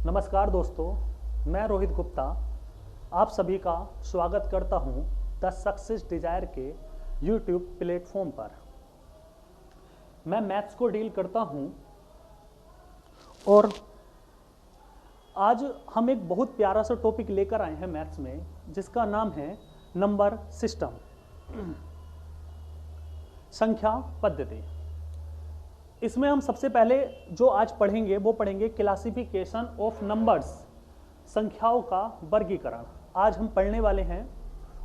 नमस्कार दोस्तों, मैं रोहित गुप्ता आप सभी का स्वागत करता हूं द सक्सेस डिजायर के यूट्यूब प्लेटफॉर्म पर। मैं मैथ्स को डील करता हूं और आज हम एक बहुत प्यारा सा टॉपिक लेकर आए हैं मैथ्स में, जिसका नाम है नंबर सिस्टम, संख्या पद्धति। इसमें हम सबसे पहले जो आज पढ़ेंगे वो पढ़ेंगे क्लासिफिकेशन ऑफ नंबर्स, संख्याओं का वर्गीकरण आज हम पढ़ने वाले हैं।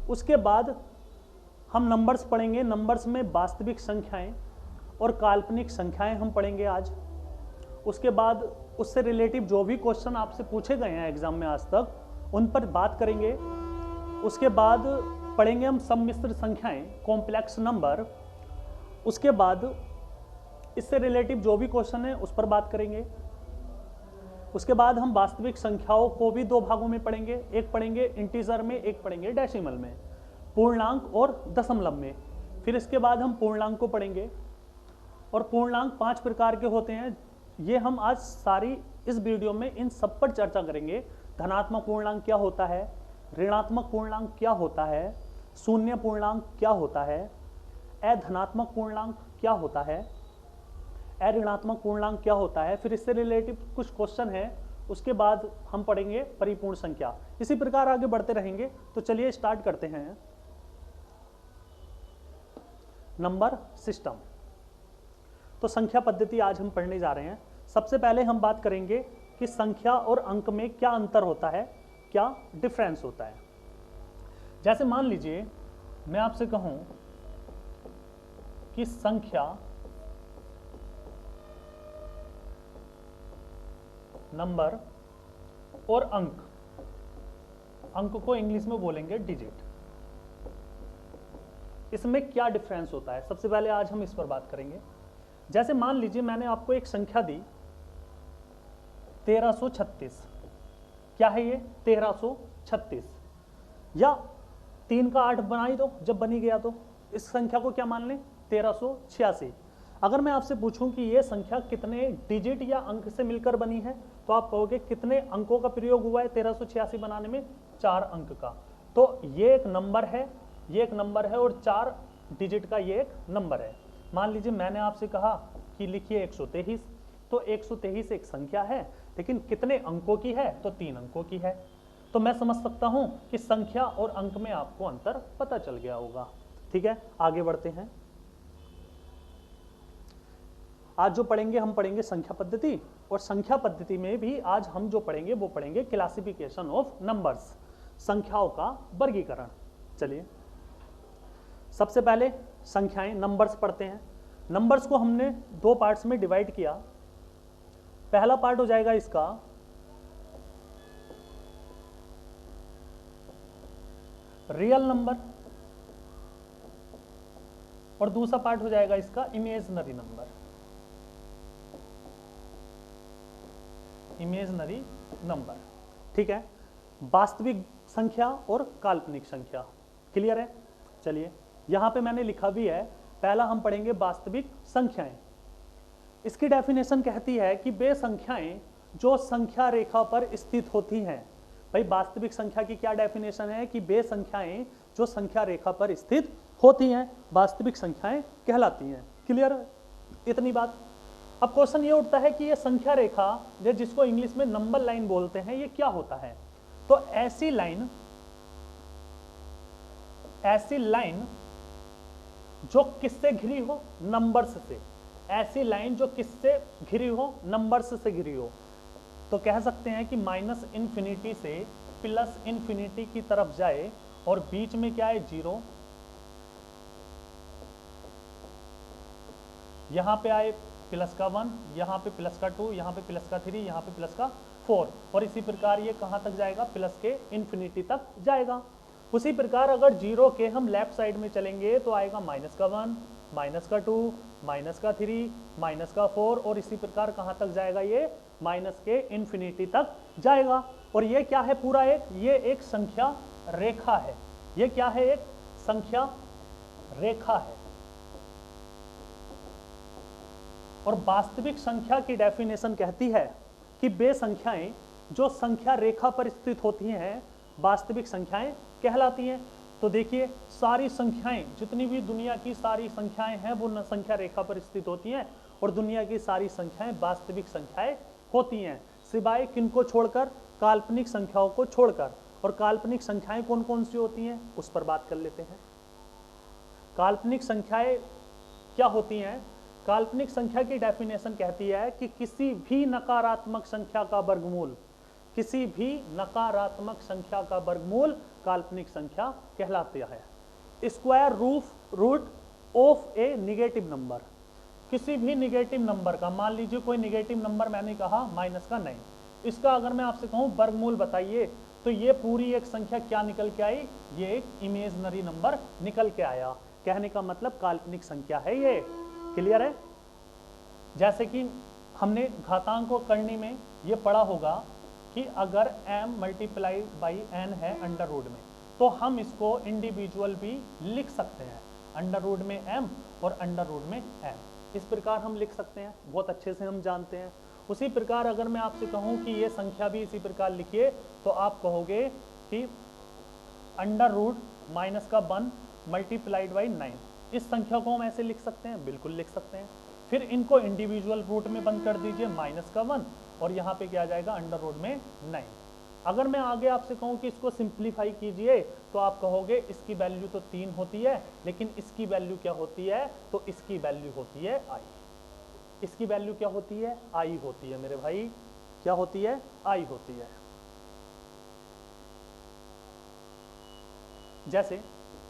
उसके बाद हम नंबर्स पढ़ेंगे, नंबर्स में वास्तविक संख्याएं और काल्पनिक संख्याएं हम पढ़ेंगे आज। उसके बाद उससे रिलेटिव जो भी क्वेश्चन आपसे पूछे गए हैं एग्जाम में आज तक, उन पर बात करेंगे। उसके बाद पढ़ेंगे हम सम्मिश्र संख्याएं, कॉम्प्लेक्स नंबर। उसके बाद इससे रिलेटिव जो भी क्वेश्चन है उस पर बात करेंगे। उसके बाद हम वास्तविक संख्याओं को भी दो भागों में पढ़ेंगे, एक पढ़ेंगे इंटीजर में, एक पढ़ेंगे डेसिमल में, पूर्णांक और दशमलव में। फिर इसके बाद हम पूर्णांक को पढ़ेंगे और पूर्णांक 5 प्रकार के होते हैं। ये हम आज सारी इस वीडियो में इन सब पर चर्चा करेंगे। धनात्मक पूर्णांक क्या होता है, ऋणात्मक पूर्णांक क्या होता है, शून्य पूर्णांक क्या होता है, अधनात्मक पूर्णांक क्या होता है, अऋणात्मक पूर्णांक क्या होता है। फिर इससे रिलेटिव कुछ क्वेश्चन है, उसके बाद हम पढ़ेंगे परिपूर्ण संख्या। इसी प्रकार आगे बढ़ते रहेंगे। तो चलिए स्टार्ट करते हैं। नंबर सिस्टम, तो संख्या पद्धति आज हम पढ़ने जा रहे हैं। सबसे पहले हम बात करेंगे कि संख्या और अंक में क्या अंतर होता है, क्या डिफरेंस होता है। जैसे मान लीजिए मैं आपसे कहूं कि संख्या, नंबर और अंक, अंक को इंग्लिश में बोलेंगे डिजिट, इसमें क्या डिफरेंस होता है, सबसे पहले आज हम इस पर बात करेंगे। जैसे मान लीजिए मैंने आपको एक संख्या दी 1336। क्या है ये 1336, या 3 का 8 बनाई दो, जब बनी गया तो इस संख्या को क्या मान लें 1386। अगर मैं आपसे पूछूं कि ये संख्या कितने डिजिट या अंक से मिलकर बनी है, तो आप कहोगे कितने अंकों का प्रयोग हुआ है 1386 बनाने में, 4 अंक का। तो ये एक नंबर है, ये एक नंबर है, और 4 डिजिट का ये एक नंबर है। मान लीजिए मैंने आपसे कहा कि लिखिए 123, तो 123 एक संख्या है, लेकिन कितने अंकों की है, तो 3 अंकों की है। तो मैं समझ सकता हूं कि संख्या और अंक में आपको अंतर पता चल गया होगा। ठीक है, आगे बढ़ते हैं। आज जो पढ़ेंगे हम पढ़ेंगे संख्या पद्धति, और संख्या पद्धति में भी आज हम जो पढ़ेंगे वो पढ़ेंगे क्लासिफिकेशन ऑफ नंबर्स, संख्याओं का वर्गीकरण। चलिए सबसे पहले संख्याएं, नंबर्स पढ़ते हैं। नंबर्स को हमने 2 पार्ट्स में डिवाइड किया। पहला पार्ट हो जाएगा इसका रियल नंबर, और दूसरा पार्ट हो जाएगा इसका इमेजिनरी नंबर, इमेजिनरी नंबर। ठीक है, वास्तविक संख्या और काल्पनिक संख्या, क्लियर है। चलिए यहां पे मैंने लिखा भी है, पहला हम पढ़ेंगे वास्तविक संख्याएं। इसकी डेफिनेशन कहती है कि वे संख्याएं जो संख्या रेखा पर स्थित होती हैं। भाई वास्तविक संख्या की क्या डेफिनेशन है कि वे संख्याएं जो संख्या रेखा पर स्थित होती हैं वास्तविक संख्याएं कहलाती हैं। क्लियर, इतनी बात। अब क्वेश्चन ये उठता है कि ये संख्या रेखा, जिसको इंग्लिश में नंबर लाइन बोलते हैं, ये क्या होता है। तो ऐसी लाइन जो किससे घिरी हो, नंबर्स से। ऐसी लाइन जो किससे घिरी हो, नंबर्स से घिरी हो। तो कह सकते हैं कि -∞ से +∞ की तरफ जाए, और बीच में क्या है 0, यहां पे आए प्लस का 1, यहाँ पे प्लस का 2, यहाँ पे प्लस का 3, यहाँ पे प्लस का 4, और इसी प्रकार ये कहाँ तक जाएगा, प्लस के इन्फिनिटी तक जाएगा। उसी प्रकार अगर 0 के हम लेफ्ट साइड में चलेंगे तो आएगा -1, -2, -3, -4, और इसी प्रकार कहाँ तक जाएगा, ये माइनस के इन्फिनिटी तक जाएगा। और ये क्या है, पूरा ये एक संख्या रेखा है। ये क्या है, एक संख्या रेखा है। और वास्तविक संख्या की डेफिनेशन कहती है कि वे संख्याएं जो संख्या रेखा पर स्थित होती हैं वास्तविक संख्याएं कहलाती हैं। तो देखिए सारी संख्याएं, जितनी भी दुनिया की सारी संख्याएं हैं वो संख्या रेखा पर स्थित होती हैं और दुनिया की सारी संख्याएं वास्तविक संख्याएं होती हैं, सिवाय किनको छोड़कर, काल्पनिक संख्याओं को छोड़कर। और काल्पनिक संख्याएं कौन कौन सी होती हैं उस पर बात कर लेते हैं। काल्पनिक संख्याएं क्या होती हैं? काल्पनिक संख्या की डेफिनेशन कहती है कि किसी भी नकारात्मक संख्या का वर्गमूल, किसी भी नकारात्मक संख्या का वर्गमूल काल्पनिक संख्या कहलाती है। Square root of a negative number, किसी भी निगेटिव नंबर का, मान लीजिए कोई निगेटिव नंबर मैंने कहा माइनस का 9, इसका अगर मैं आपसे कहूं वर्गमूल बताइए, तो ये पूरी एक संख्या क्या निकल के आई? ये एक इमेजिनरी नंबर निकल के आया। कहने का मतलब काल्पनिक संख्या है ये। क्लियर है? जैसे कि हमने घातांक करने में ये पढ़ा होगा कि अगर m मल्टीप्लाई बाई n है अंडर रूट में, तो हम इसको इंडिविजुअल भी लिख सकते हैं, अंडर रूट में m और अंडर रूट में n, इस प्रकार हम लिख सकते हैं, बहुत अच्छे से हम जानते हैं। उसी प्रकार अगर मैं आपसे कहूं कि ये संख्या भी इसी प्रकार लिखिए, तो आप कहोगे कि अंडर रूट माइनस का 1 मल्टीप्लाइड बाई 9, इस संख्या को हम ऐसे लिख सकते हैं, बिल्कुल लिख सकते हैं। फिर इनको इंडिविजुअल रूट में बंद कर दीजिए, माइनस का 1 और यहाँ पे क्या आ जाएगा? अंडर रूट में 9। अगर मैं आगे आपसे कहूँ कि इसको सिंप्लीफाई कीजिए, तो आप कहोगे इसकी वैल्यू तो 3 होती है, लेकिन इसकी वैल्यू क्या होती है? तो इसकी वैल्यू होती है i। इसकी वैल्यू क्या होती है? i होती है मेरे भाई। क्या होती है? i होती है। जैसे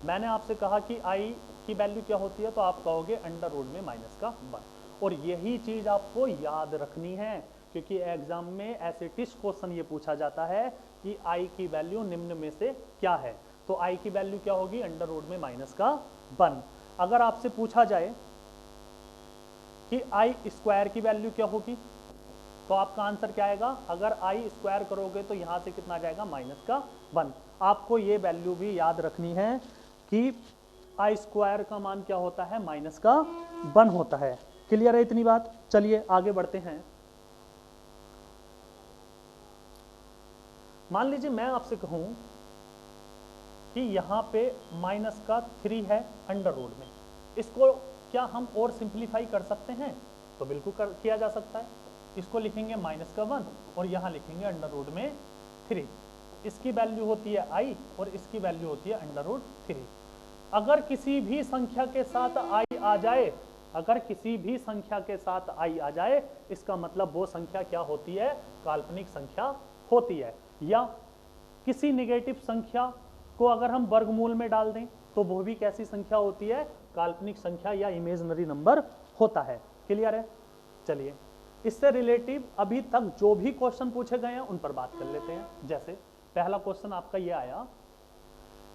मैंने आपसे कहा कि i की वैल्यू क्या होती है, तो आप कहोगे अंडर रूट में माइनस का 1। और यही चीज आपको याद रखनी है, क्योंकि एग्जाम में ऐसे टिस्ट क्वेश्चन ये पूछा जाता है कि i की वैल्यू निम्न में से क्या है। तो i की वैल्यू क्या होगी? अंडर रूट में माइनस का 1। अगर आपसे पूछा जाए कि i स्क्वायर की वैल्यू क्या होगी, तो आपका आंसर क्या आएगा? अगर i स्क्वायर करोगे तो यहां से कितना जाएगा? माइनस का 1। आपको ये वैल्यू भी याद रखनी है कि i स्क्वायर का मान क्या होता है? माइनस का 1 होता है। क्लियर है इतनी बात? चलिए आगे बढ़ते हैं। मान लीजिए मैं आपसे कहूं कि यहां पे माइनस का 3 है अंडर रूट में, इसको क्या हम और सिंप्लीफाई कर सकते हैं? तो बिल्कुल किया जा सकता है। इसको लिखेंगे माइनस का 1 और यहाँ लिखेंगे अंडर रूट में 3। इसकी वैल्यू होती है i और इसकी वैल्यू होती है अंडर रूट 3। अगर किसी भी संख्या के साथ i आ जाए, अगर किसी भी संख्या के साथ i आ जाए, इसका मतलब वो संख्या क्या होती है? काल्पनिक संख्या होती है। या किसी नेगेटिव संख्या को अगर हम वर्गमूल में डाल दें, तो वो भी कैसी संख्या होती है? काल्पनिक संख्या या इमेजिनरी नंबर होता है। क्लियर है? चलिए इससे रिलेटिव अभी तक जो भी क्वेश्चन पूछे गए हैं उन पर बात कर लेते हैं। जैसे पहला क्वेश्चन आपका ये आया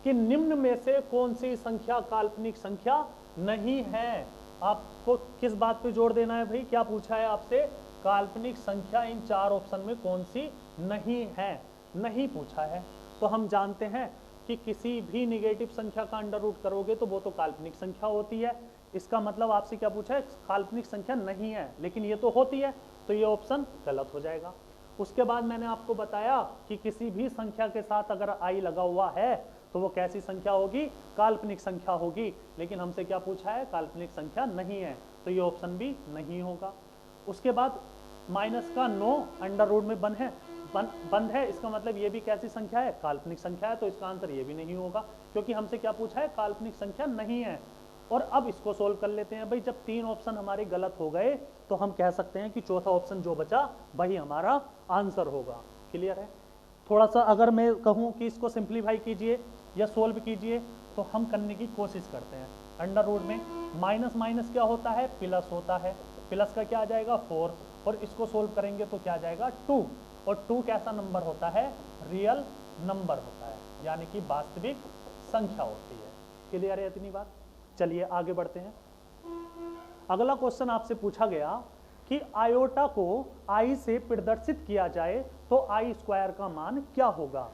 कि निम्न में से कौन सी संख्या काल्पनिक संख्या नहीं है। आपको किस बात पे जोर देना है भाई? क्या पूछा है आपसे? काल्पनिक संख्या इन 4 ऑप्शन में कौन सी नहीं है, नहीं पूछा है। तो हम जानते हैं कि किसी भी नेगेटिव संख्या का अंडर रूट करोगे तो वो तो काल्पनिक संख्या होती है। इसका मतलब आपसे क्या पूछा है? काल्पनिक संख्या नहीं है, लेकिन ये तो होती है, तो ये ऑप्शन गलत हो जाएगा। उसके बाद मैंने आपको बताया कि किसी भी संख्या के साथ अगर i लगा हुआ है तो वो कैसी संख्या होगी? काल्पनिक संख्या होगी। लेकिन हमसे क्या पूछा है? काल्पनिक संख्या नहीं है, तो ये ऑप्शन भी नहीं होगा। उसके बाद माइनस का 9 अंडर रूट में बंद है, इसका मतलब ये भी कैसी संख्या है? काल्पनिक संख्या है, तो इसका आंसर ये भी नहीं होगा, क्योंकि हमसे क्या पूछा है? काल्पनिक संख्या नहीं है। और अब इसको सोल्व कर लेते हैं भाई। जब 3 ऑप्शन हमारे गलत हो गए तो हम कह सकते हैं कि चौथा ऑप्शन जो बचा वही हमारा आंसर होगा। क्लियर है? थोड़ा सा अगर मैं कहूँ कि इसको सिंप्लीफाई कीजिए या सोल्व कीजिए, तो हम करने की कोशिश करते हैं। अंडर रूट में माइनस माइनस क्या होता है? प्लस होता है। प्लस का क्या आ जाएगा? 4। और इसको सोल्व करेंगे तो क्या आ जाएगा? 2। और 2 कैसा नंबर होता है? रियल नंबर होता है, यानी कि वास्तविक संख्या होती है। क्लियर है इतनी बात? चलिए आगे बढ़ते हैं। अगला क्वेश्चन आपसे पूछा गया कि आयोटा को i से प्रदर्शित किया जाए तो i स्क्वायर का मान क्या होगा।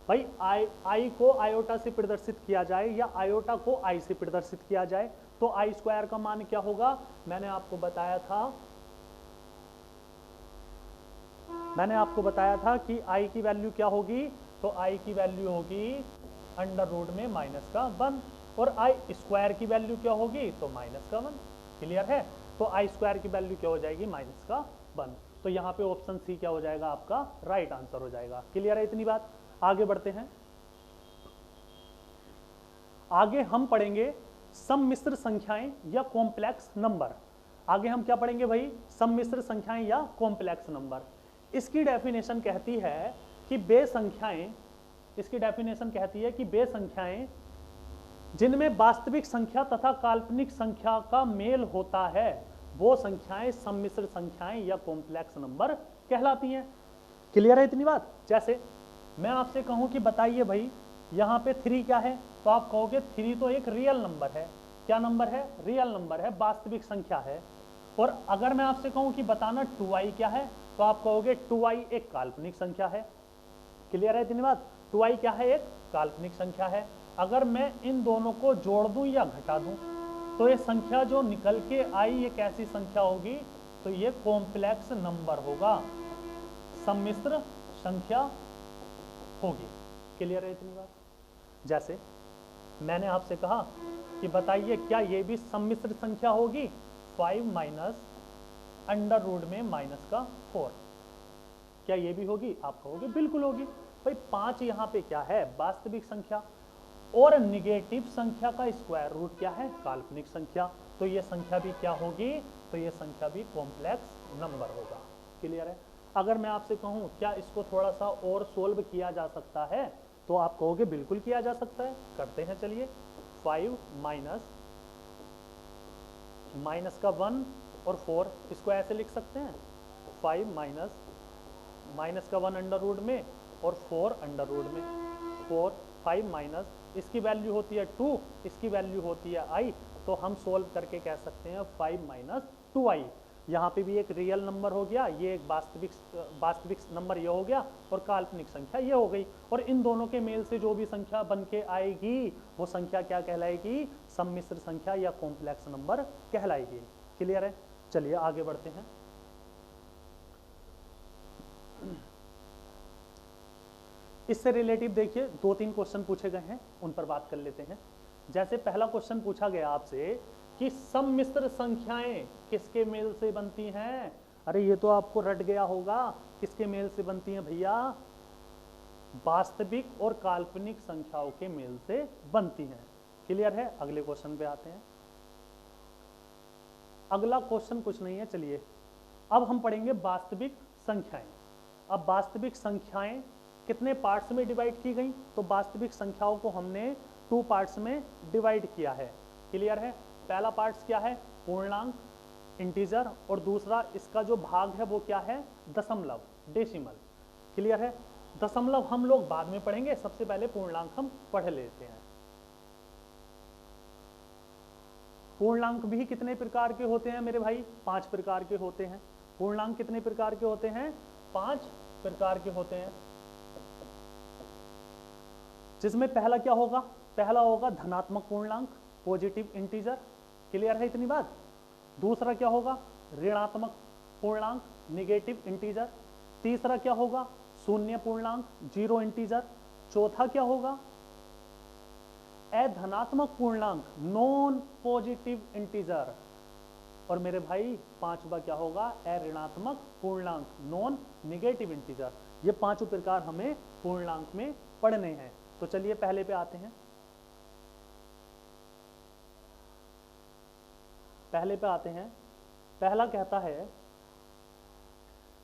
भाई i को आयोटा से प्रदर्शित किया जाए या आयोटा को i से प्रदर्शित किया जाए तो i स्क्वायर का मान क्या होगा? मैंने आपको बताया था मैंने आपको बताया था कि आई की वैल्यू क्या होगी, तो आई की वैल्यू होगी अंडर रूट में माइनस का 1, और आई स्क्वायर की वैल्यू क्या होगी, तो माइनस का 1। क्लियर है? तो आई स्क्वायर की वैल्यू क्या हो जाएगी, माइनस का 1। तो यहाँ पे ऑप्शन सी क्या हो जाएगा, आपका राइट आंसर हो जाएगा। क्लियर है इतनी बात? आगे बढ़ते हैं। आगे हम पढ़ेंगे सम्मिश्र संख्याएं या कॉम्प्लेक्स नंबर। आगे हम क्या पढ़ेंगे भाई, सम्मिश्र संख्याएं या कॉम्प्लेक्स नंबर। इसकी डेफिनेशन कहती है कि वे संख्याएं, इसकी डेफिनेशन कहती है कि वे संख्याएं जिनमें वास्तविक संख्या तथा काल्पनिक संख्या का मेल होता है वो संख्याएं सम्मिश्र संख्याएं या कॉम्प्लेक्स नंबर कहलाती हैं। क्लियर है इतनी बात? जैसे मैं आपसे कहूं कि बताइए भाई यहाँ पे 3 क्या है, तो आप कहोगे 3 तो एक रियल नंबर है। क्या नंबर है? रियल नंबर है, वास्तविक संख्या है। और अगर मैं आपसे कहूं कि बताना 2i क्या है, तो आप कहोगे 2i एक काल्पनिक संख्या है। क्लियर है इतनी बात? 2i क्या है, एक काल्पनिक संख्या है। अगर मैं इन दोनों को जोड़ दूं या घटा दूं तो ये संख्या जो निकल के आई एक ऐसी संख्या होगी, तो ये कॉम्प्लेक्स नंबर होगा, सम्मिश्र संख्या होगी। क्लियर है इतनी बात? जैसे मैंने आपसे कहा कि बताइए क्या ये भी सम्मिश्र संख्या होगी, 5 माइनस अंडर रूट में माइनस का 4, क्या ये भी होगी? आप कहोगे बिल्कुल होगी। भाई 5 यहाँ पे क्या है, वास्तविक संख्या, और निगेटिव संख्या का स्क्वायर रूट क्या है, काल्पनिक संख्या। तो ये संख्या भी क्या होगी, तो ये संख्या भी कॉम्प्लेक्स नंबर होगा। क्लियर है? अगर मैं आपसे कहूँ क्या इसको थोड़ा सा और सोल्व किया जा सकता है, तो आप कहोगे बिल्कुल किया जा सकता है। करते हैं चलिए। 5 माइनस का 1 और 4, इसको ऐसे लिख सकते हैं, 5 माइनस का 1 अंडर रूट में और 4 अंडर रूट में। 4 5 माइनस, इसकी वैल्यू होती है 2, इसकी वैल्यू होती है i, तो हम सोल्व करके कह सकते हैं 5 माइनस 2i। यहाँ पे भी एक रियल नंबर हो गया, ये एक वास्तविक नंबर ये हो गया, और काल्पनिक संख्या ये हो गई। और इन दोनों के मेल से जो भी संख्या बन के आएगी वो संख्या क्या कहलाएगी, सम्मिश्र संख्या या कॉम्प्लेक्स नंबर कहलाएगी। क्लियर है? चलिए आगे बढ़ते हैं। इससे रिलेटिव देखिए 2-3 क्वेश्चन पूछे गए हैं, उन पर बात कर लेते हैं। जैसे पहला क्वेश्चन पूछा गया आपसे कि सम्मिश्र संख्याएं किसके मेल से बनती हैं। अरे ये तो आपको रट गया होगा, किसके मेल से बनती हैं भैया, वास्तविक और काल्पनिक संख्याओं के मेल से बनती हैं। क्लियर है? अगले क्वेश्चन पे आते हैं। अगला क्वेश्चन कुछ नहीं है, चलिए अब हम पढ़ेंगे वास्तविक संख्याएं। अब वास्तविक संख्याएं कितने पार्ट्स में डिवाइड की गई, तो वास्तविक संख्याओं को हमने 2 पार्ट्स में डिवाइड किया है। क्लियर है? पहला पार्ट्स क्या है, पूर्णांक इंटीजर, और दूसरा इसका जो भाग है वो क्या है, दशमलव डेसिमल। क्लियर है? दशमलव हम लोग बाद में पढ़ेंगे, सबसे पहले पूर्णांक हम पढ़ लेते हैं। पूर्णांक भी कितने प्रकार के होते हैं मेरे भाई, 5 प्रकार के होते हैं। पूर्णांक कितने प्रकार के होते हैं, 5 प्रकार के होते हैं। जिसमें पहला क्या होगा, पहला होगा धनात्मक पूर्णांक, पॉजिटिव इंटीजर। क्लियर है इतनी बात? दूसरा क्या होगा, ऋणात्मक पूर्णांक, नेगेटिव इंटीजर। तीसरा क्या होगा, शून्य पूर्णांक, जीरो इंटीजर। चौथा क्या होगा, अधनात्मक पूर्णांक, नॉन पॉजिटिव इंटीजर। और मेरे भाई पांचवा क्या होगा, अऋणात्मक पूर्णांक, नॉन नेगेटिव इंटीजर। ये पांचों प्रकार हमें पूर्णांक में पढ़ने हैं। तो चलिए पहले पे आते हैं। पहला कहता है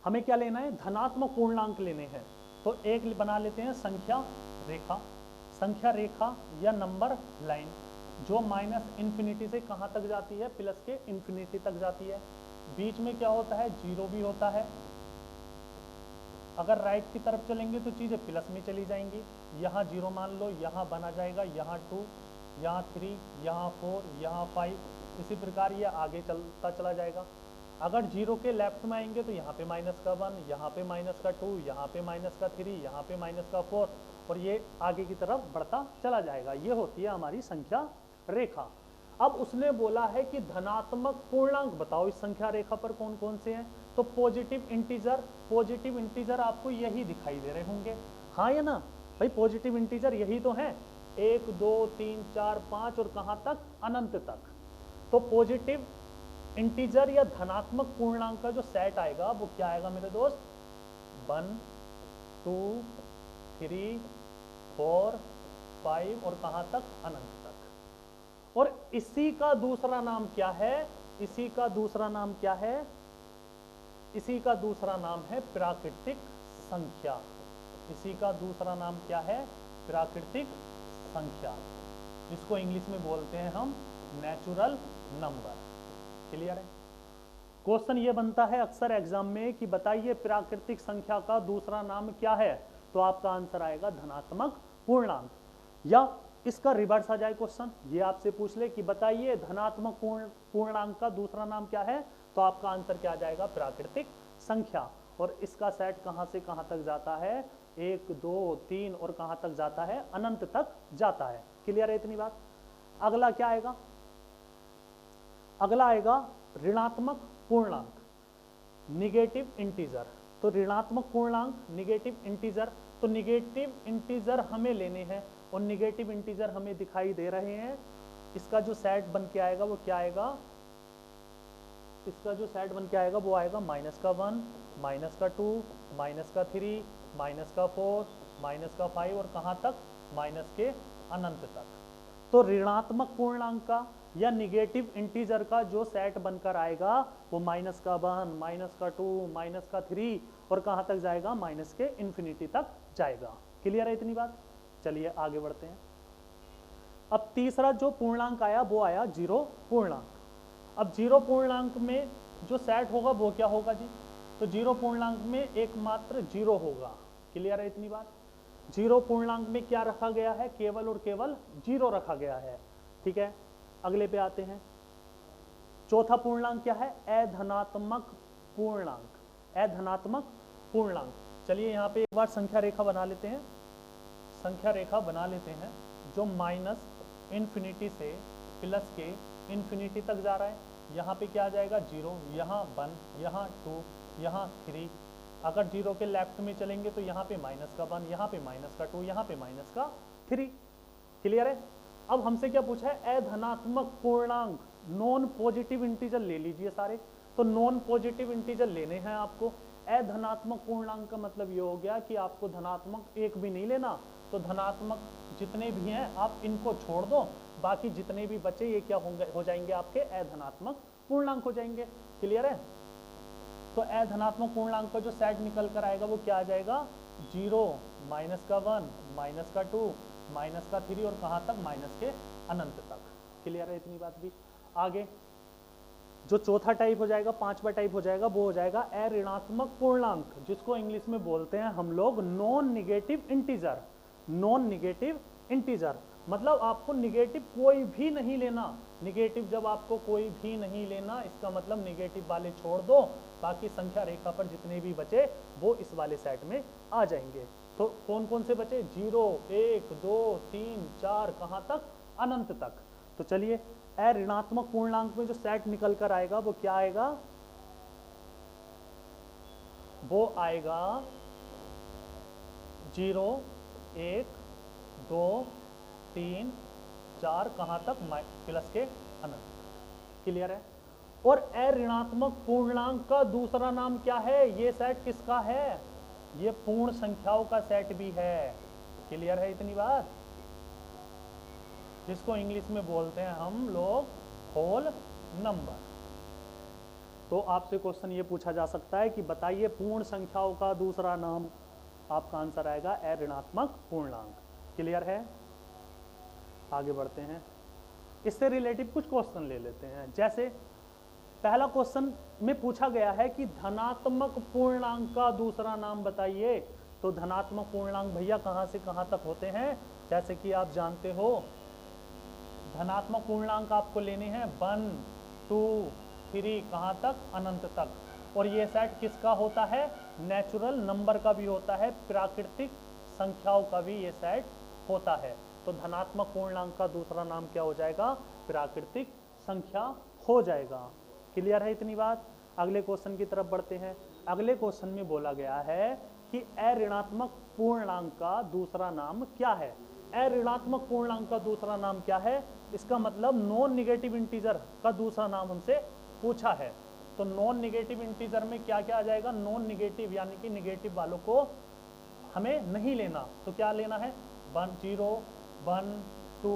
हमें क्या लेना है, धनात्मक पूर्णांक लेने हैं। तो एक बना लेते हैं संख्या रेखा या नंबर लाइन, जो माइनस इन्फिनिटी से कहां तक जाती है, प्लस के इन्फिनिटी तक जाती है। बीच में क्या होता है, जीरो भी होता है। अगर राइट की तरफ चलेंगे तो चीजें प्लस में चली जाएंगी। यहाँ जीरो मान लो, यहाँ बना जाएगा, यहाँ 2, यहाँ 3, यहाँ 4, यहाँ 5, इसी प्रकार ये आगे चलता चला जाएगा। अगर जीरो के लेफ्ट में आएंगे तो यहाँ पे माइनस का 1, यहाँ पे माइनस का 2, यहाँ पे माइनस का 3, यहाँ पे माइनस का 4, और ये आगे की तरफ बढ़ता चला जाएगा। ये होती है हमारी संख्या रेखा। अब उसने बोला है कि धनात्मक पूर्णांक बताओ इस संख्या रेखा पर कौन कौन से हैं। तो पॉजिटिव इंटीजर आपको यही दिखाई दे रहे होंगे, हाँ या ना भाई, पॉजिटिव इंटीजर यही तो है, 1 2 3 4 5 और कहां तक, अनंत तक। तो पॉजिटिव इंटीजर या धनात्मक पूर्णांक का जो सेट आएगा वो क्या आएगा मेरे दोस्त, 1 2 3 4 5 और कहां तक, अनंत तक। और इसी का दूसरा नाम क्या है, इसी का दूसरा नाम क्या है, इसी का दूसरा नाम है प्राकृतिक संख्या। इसी का दूसरा नाम क्या है, प्राकृतिक संख्या, जिसको इंग्लिश में बोलते हैं हम नेचुरल नंबर। क्लियर है। क्वेश्चन ये बनता है अक्सर एग्जाम में कि बताइए प्राकृतिक संख्या का दूसरा नाम क्या है, तो आपका आंसर आएगा धनात्मक पूर्णांक। या इसका रिवर्स आ जाए क्वेश्चन, ये आपसे पूछ ले कि बताइए धनात्मक पूर्णांक का दूसरा नाम क्या है, तो आपका आंसर क्या आ जाएगा, प्राकृतिक संख्या। और इसका सेट कहां से कहां तक जाता है, 1 2 3 और कहां तक जाता है, अनंत तक जाता है। क्लियर है इतनी बात। अगला क्या आएगा, अगला आएगा ऋणात्मक पूर्णांक, निगेटिव इंटीजर। तो ऋणात्मक पूर्णांक, निगेटिव इंटीजर, तो निगेटिव इंटीजर हमें लेने हैं और निगेटिव इंटीजर हमें दिखाई दे रहे हैं। इसका जो सेट बन के आएगा वो क्या आएगा, इसका जो सेट बन के आएगा वो आएगा -1 -2 -3 -4 -5 और कहां तक, माइनस के अनंत तक। तो ऋणात्मक पूर्णांक का या निगेटिव इंटीजर का जो सेट बनकर आएगा वो -1 -2 -3 और कहां तक जाएगा, माइनस के इन्फिनिटी तक जाएगा। क्लियर है इतनी बात। चलिए आगे बढ़ते हैं। अब तीसरा जो पूर्णांक आया वो आया 0 पूर्णांक। अब 0 पूर्णांक में जो सेट होगा वो क्या होगा जी, तो 0 पूर्णांक में एकमात्र 0 होगा। क्लियर है इतनी बात। 0 पूर्णांक में क्या रखा गया है, केवल और केवल 0 रखा गया है। ठीक है, अगले पे आते हैं। चौथा पूर्णांक क्या है, अधनात्मक पूर्णांक। अधनात्मक पूर्णांक। चलिए यहाँ पे एक बार संख्या रेखा बना लेते हैं, संख्या रेखा बना लेते हैं जो -इन्फिनिटी से प्लस के इन्फिनिटी तक जा रहा है। यहाँ पे क्या आ जाएगा, 0, यहाँ 1, यहाँ 2, यहाँ 3। अगर 0 के लेफ्ट में चलेंगे तो यहाँ पे -1, यहाँ पे -2, यहाँ पे -3। क्लियर है। अब हमसे क्या पूछा है, अधनात्मक पूर्णांक, नॉन पॉजिटिव इंटीजर ले लीजिए सारे। तो नॉन पॉजिटिव इंटीजर लेने हैं आपको। अधनात्मक पूर्णांक का मतलब ये हो गया कि आपको धनात्मक एक भी नहीं लेना, तो धनात्मक जितने भी हैं आप इनको छोड़ दो, बाकी जितने भी बचे ये क्या होंगे, हो जाएंगे आपके अधनात्मक पूर्णांक हो जाएंगे। क्लियर है। तो अधनात्मक पूर्णांक का जो सेट निकल कर आएगा वो क्या आ जाएगा, 0, -1, -2, -3 और कहां तक, माइनस के अनंत तक। क्लियर है इतनी बात भी। आगे जो चौथा टाइप हो जाएगा, पांचवा टाइप हो जाएगा, वो हो जाएगा अऋणात्मक पूर्णांक, जिसको इंग्लिश में बोलते हैं हम लोग non negative integer. Non negative integer मतलब आपको निगेटिव कोई भी नहीं लेना। निगेटिव जब आपको कोई भी नहीं लेना, इसका मतलब निगेटिव वाले छोड़ दो, बाकी संख्या रेखा पर जितने भी बचे वो इस वाले सेट में आ जाएंगे। तो कौन कौन से बचे, 0, 1 2 3 4 कहां तक, अनंत तक। तो चलिए अऋणात्मक पूर्णांक में जो सेट निकल कर आएगा वो क्या आएगा, वो आएगा 0, 1 2 3 4 कहां तक, प्लस के अनंत। क्लियर है। और अऋणात्मक पूर्णांक का दूसरा नाम क्या है, ये सेट किसका है, ये पूर्ण संख्याओं का सेट भी है। क्लियर है इतनी बात, जिसको इंग्लिश में बोलते हैं हम लोग होल नंबर। तो आपसे क्वेश्चन ये पूछा जा सकता है कि बताइए पूर्ण संख्याओं का दूसरा नाम, आपका आंसर आएगा अऋणात्मक पूर्णांक। क्लियर है। आगे बढ़ते हैं, इससे रिलेटिव कुछ क्वेश्चन ले लेते हैं। जैसे पहला क्वेश्चन में पूछा गया है कि धनात्मक पूर्णांक का दूसरा नाम बताइए। तो धनात्मक पूर्णांक भैया कहां से कहां तक होते हैं, जैसे कि आप जानते हो धनात्मक पूर्णांक आपको लेने हैं 1 2 3 कहां तक, अनंत तक। और ये सेट किसका होता है, नेचुरल नंबर का भी होता है, प्राकृतिक संख्याओं का भी ये सेट होता है। तो धनात्मक पूर्णांक का दूसरा नाम क्या हो जाएगा, प्राकृतिक संख्या हो जाएगा। क्लियर है इतनी बात? अगले क्वेश्चन की तरफ बढ़ते हैं। अगले क्वेश्चन में बोला गया है कि अऋणात्मक पूर्णांक का दूसरा नाम क्या है। अऋणात्मक पूर्णांक का दूसरा नाम क्या है? इसका मतलब नॉन निगेटिव इंटीजर का दूसरा नाम हमसे पूछा है। तो नॉन निगेटिव इंटीजर में क्या क्या आ जाएगा? नॉन निगेटिव यानी कि निगेटिव वालों को हमें नहीं लेना। तो क्या लेना है? 0 1 2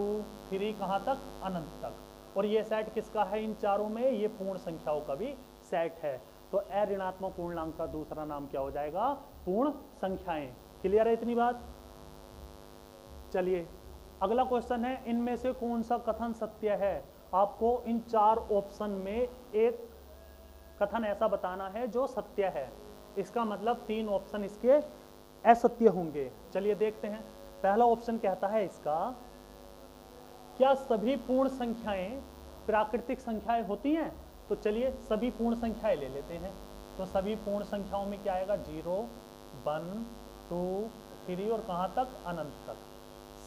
3 कहाँ तक? अनंत तक। और ये सेट किसका है? इन चारों में ये पूर्ण संख्याओं का भी सेट है। तो अऋणात्मक पूर्णांक का दूसरा नाम क्या हो जाएगा? पूर्ण संख्याएं। क्लियर है इतनी बात? चलिए अगला क्वेश्चन है, इनमें से कौन सा कथन सत्य है? आपको इन चार ऑप्शन में एक कथन ऐसा बताना है जो सत्य है। इसका मतलब 3 ऑप्शन इसके असत्य होंगे। चलिए देखते हैं। पहला ऑप्शन कहता है इसका, क्या सभी पूर्ण संख्याएं प्राकृतिक संख्याएं होती हैं? तो चलिए सभी पूर्ण संख्याएं ले लेते हैं। तो सभी पूर्ण संख्याओं में क्या आएगा? 0 1 2 3 और कहाँ तक? अनंत तक।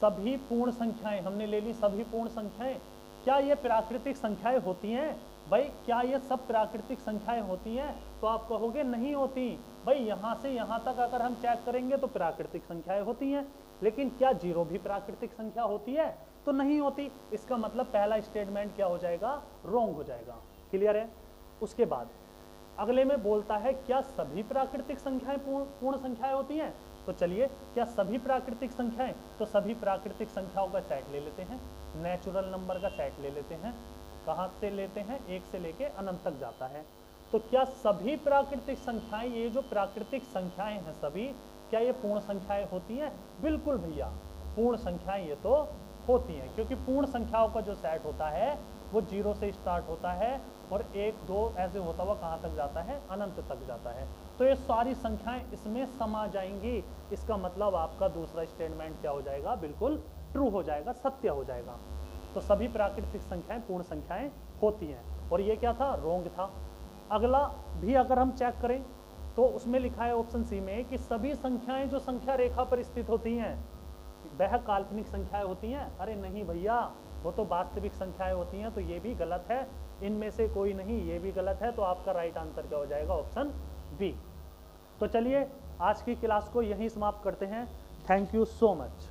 सभी पूर्ण संख्याएं हमने ले ली। सभी पूर्ण संख्याएं क्या ये प्राकृतिक संख्याएं होती हैं? भाई क्या ये सब प्राकृतिक संख्याएं होती हैं? तो आप कहोगे नहीं होती। भाई यहाँ से यहाँ तक अगर हम चेक करेंगे तो प्राकृतिक संख्याएं होती हैं, लेकिन क्या 0 भी प्राकृतिक संख्या होती है? तो नहीं होती। इसका मतलब पहला स्टेटमेंट क्या हो जाएगा? रॉन्ग हो जाएगा। क्लियर है? उसके बाद अगले में बोलता है, क्या सभी प्राकृतिक संख्याएं पूर्ण संख्याएं होती हैं? तो चलिए क्या सभी प्राकृतिक संख्याएं? तो सभी प्राकृतिक संख्याओं का सेट ले लेते हैं, नेचुरल नंबर का सेट ले लेते हैं। कहाँ से लेते हैं? 1 से लेके अनंत तक जाता है। तो क्या सभी प्राकृतिक संख्याएं, ये जो प्राकृतिक संख्याएं हैं सभी, क्या ये पूर्ण संख्याएं होती हैं? बिल्कुल भैया, पूर्ण संख्याएं ये तो होती हैं, क्योंकि पूर्ण संख्याओं का जो सेट होता है वो 0 से स्टार्ट होता है और 1 2 ऐसे होता हुआ कहाँ तक जाता है? अनंत तक जाता है। तो ये सारी संख्याएं इसमें समा जाएंगी। इसका मतलब आपका दूसरा स्टेटमेंट क्या हो जाएगा? बिल्कुल ट्रू हो जाएगा, सत्य हो जाएगा। तो सभी प्राकृतिक संख्याएं पूर्ण संख्याएं होती हैं। और ये क्या था? रॉन्ग था। अगला भी अगर हम चेक करें तो उसमें लिखा है ऑप्शन सी में कि सभी संख्याएं जो संख्या रेखा पर स्थित होती हैं वह काल्पनिक संख्याएं होती हैं। अरे नहीं भैया, वो तो वास्तविक संख्याएं होती हैं। तो ये भी गलत है, इनमें से कोई नहीं, ये भी गलत है। तो आपका राइट आंसर क्या हो जाएगा? Option B. तो चलिए आज की क्लास को यहीं समाप्त करते हैं। Thank you so much.